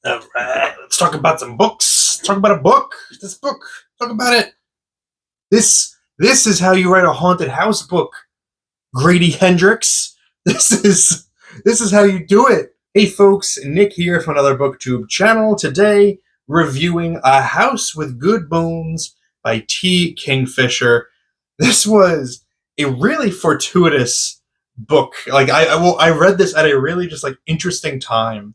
All right, let's talk about some books. Talk about a book. This book. Talk about it. This is how you write a haunted house book, Grady Hendrix. This is how you do it. Hey folks, Nick here from another BookTube channel. Today, reviewing A House with Good Bones by T Kingfisher. This was a really fortuitous book. Like I read this at a really just like interesting time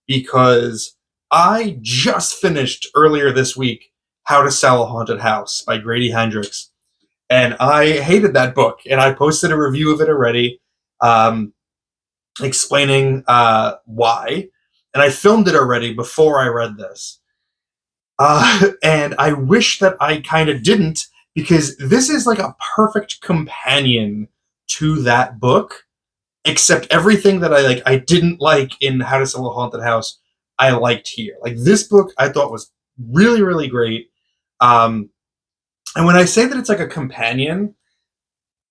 because I just finished earlier this week How to Sell a Haunted House by Grady Hendrix, and I hated that book. And I posted a review of it already, um, explaining why. And I filmed it already before I read this. And I wish that I kind of didn't, because this is like a perfect companion to that book, except everything that I didn't like in How to Sell a Haunted House, I liked here. Like this book, I thought was really, really great. Um, and when I say that it's like a companion,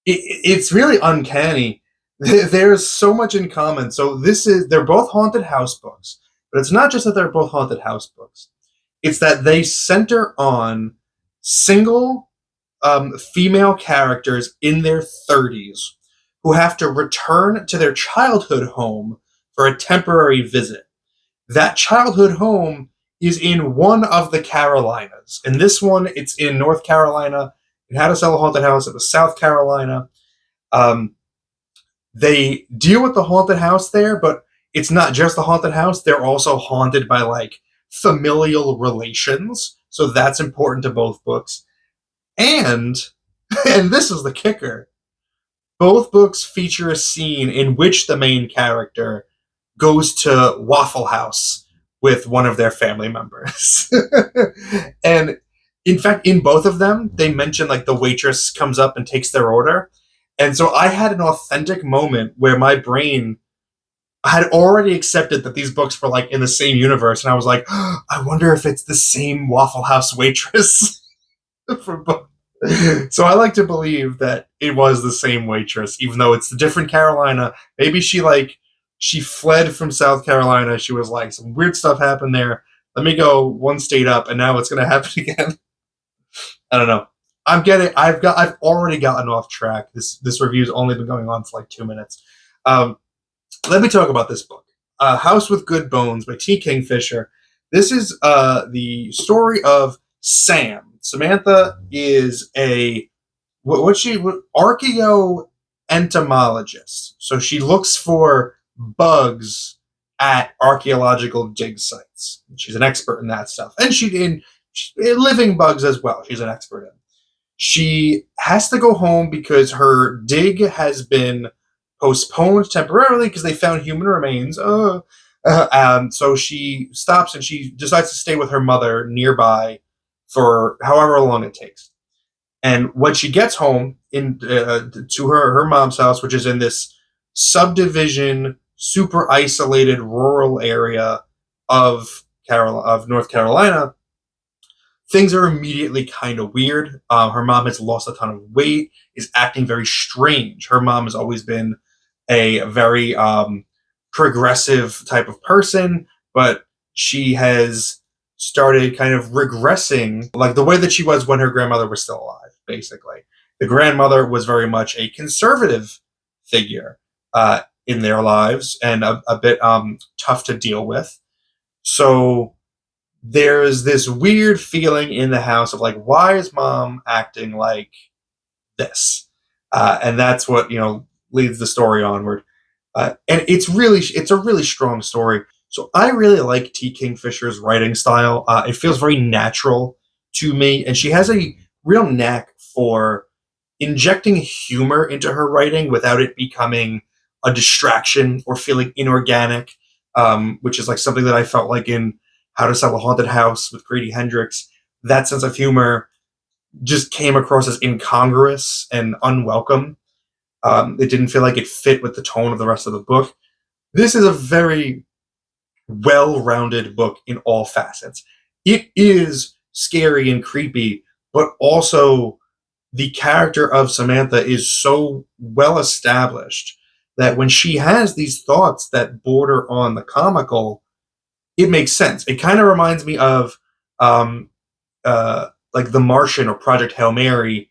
it's really uncanny. There's so much in common. So they're both haunted house books, but it's not just that they're both haunted house books. It's that they center on single female characters in their 30s who have to return to their childhood home for a temporary visit. That childhood home is in one of the Carolinas. In this one, it's in North Carolina. In How to Sell a Haunted House, it was South Carolina. Um, they deal with the haunted house there, but it's not just the haunted house. They're also haunted by like familial relations. So that's important to both books. And and this is the kicker. Both books feature a scene in which the main character goes to Waffle House with one of their family members. And in fact, in both of them, they mention like the waitress comes up and takes their order. And so I had an authentic moment where my brain had already accepted that these books were like in the same universe. And I was like, oh, I wonder if it's the same Waffle House waitress for both. So I like to believe that it was the same waitress, even though it's a different Carolina. Maybe she fled from South Carolina. She was like, some weird stuff happened there. Let me go one state up, and now it's going to happen again. I don't know. I've already gotten off track. This review's only been going on for like 2 minutes. Um, Let me talk about this book, House with Good Bones by T Kingfisher. This is the story of Sam. Samantha is a archaeoentomologist. So she looks for bugs at archaeological dig sites. She's an expert in that stuff, and in living bugs as well. She's an expert in. She has to go home because her dig has been postponed temporarily because they found human remains. So she stops and she decides to stay with her mother nearby for however long it takes. And when she gets home to her mom's house, which is in this subdivision, super isolated rural area of North Carolina, things are immediately kind of weird. Her mom has lost a ton of weight, is acting very strange. Her mom has always been a very progressive type of person, but she has started kind of regressing, like the way that she was when her grandmother was still alive, basically. The grandmother was very much a conservative figure in their lives and a bit tough to deal with. So there's this weird feeling in the house of like, why is mom acting like this? And that's what, leads the story onward. And it's a really strong story. So I really like T Kingfisher's writing style. It feels very natural to me, and she has a real knack for injecting humor into her writing without it becoming a distraction or feeling inorganic, which is like something that I felt like in How to Sell a Haunted House with Grady Hendrix. That sense of humor just came across as incongruous and unwelcome. It didn't feel like it fit with the tone of the rest of the book. This is a very well-rounded book in all facets. It is scary and creepy, but also the character of Samantha is so well established that when she has these thoughts that border on the comical, it makes sense. It kind of reminds me of um, like The Martian or Project Hail Mary,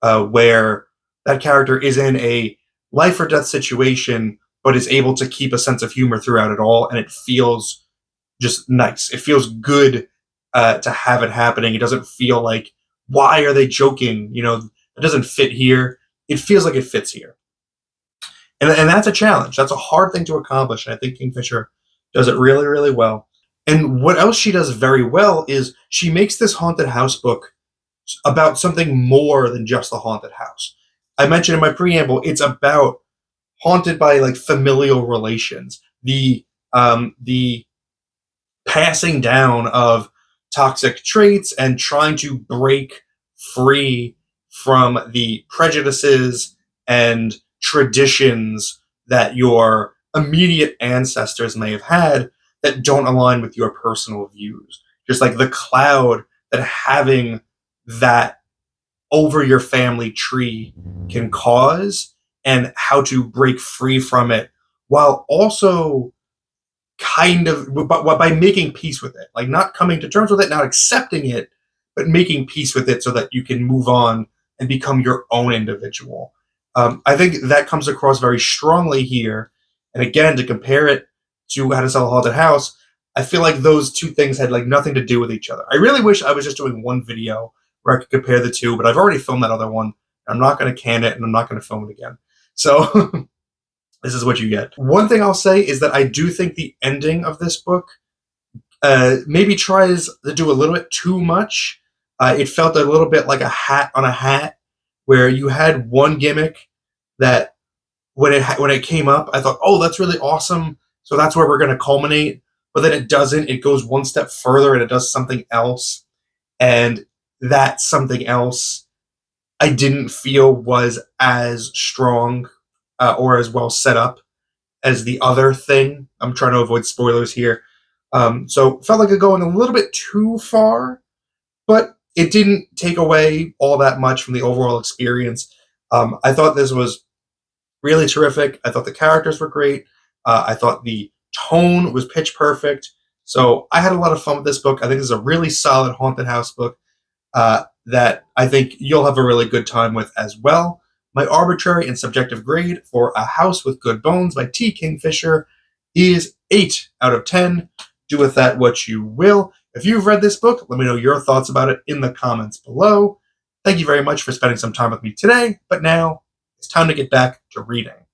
where that character is in a life or death situation, but is able to keep a sense of humor throughout it all, and it feels just nice. It feels good to have it happening. It doesn't feel like, why are they joking? It doesn't fit here. It feels like it fits here. And that's a challenge. That's a hard thing to accomplish. And I think Kingfisher does it really, really well. And what else she does very well is she makes this haunted house book about something more than just the haunted house. I mentioned in my preamble, it's about haunted by like familial relations, the passing down of toxic traits and trying to break free from the prejudices and traditions that your immediate ancestors may have had that don't align with your personal views. Just like the cloud that having that over your family tree can cause, and how to break free from it while also kind of but by making peace with it, like not coming to terms with it, not accepting it, but making peace with it so that you can move on and become your own individual. I think that comes across very strongly here. And again, to compare it to How to Sell a Haunted House, I feel like those two things had like nothing to do with each other. I really wish I was just doing one video where I could compare the two, but I've already filmed that other one. I'm not going to can it, and I'm not going to film it again. So this is what you get. One thing I'll say is that I do think the ending of this book maybe tries to do a little bit too much. It felt a little bit like a hat on a hat, where you had one gimmick that when it came up, I thought, oh, that's really awesome. So that's where we're going to culminate. But then it doesn't. It goes one step further and it does something else. And that something else I didn't feel was as strong or as well set up as the other thing. I'm trying to avoid spoilers here. So felt like it going a little bit too far, but it didn't take away all that much from the overall experience. I thought this was really terrific. I thought the characters were great. I thought the tone was pitch perfect. So I had a lot of fun with this book. I think this is a really solid haunted house book that I think you'll have a really good time with as well. My arbitrary and subjective grade for A House with Good Bones by T Kingfisher is 8 out of 10. Do with that what you will. If you've read this book, let me know your thoughts about it in the comments below. Thank you very much for spending some time with me today, but now it's time to get back to reading.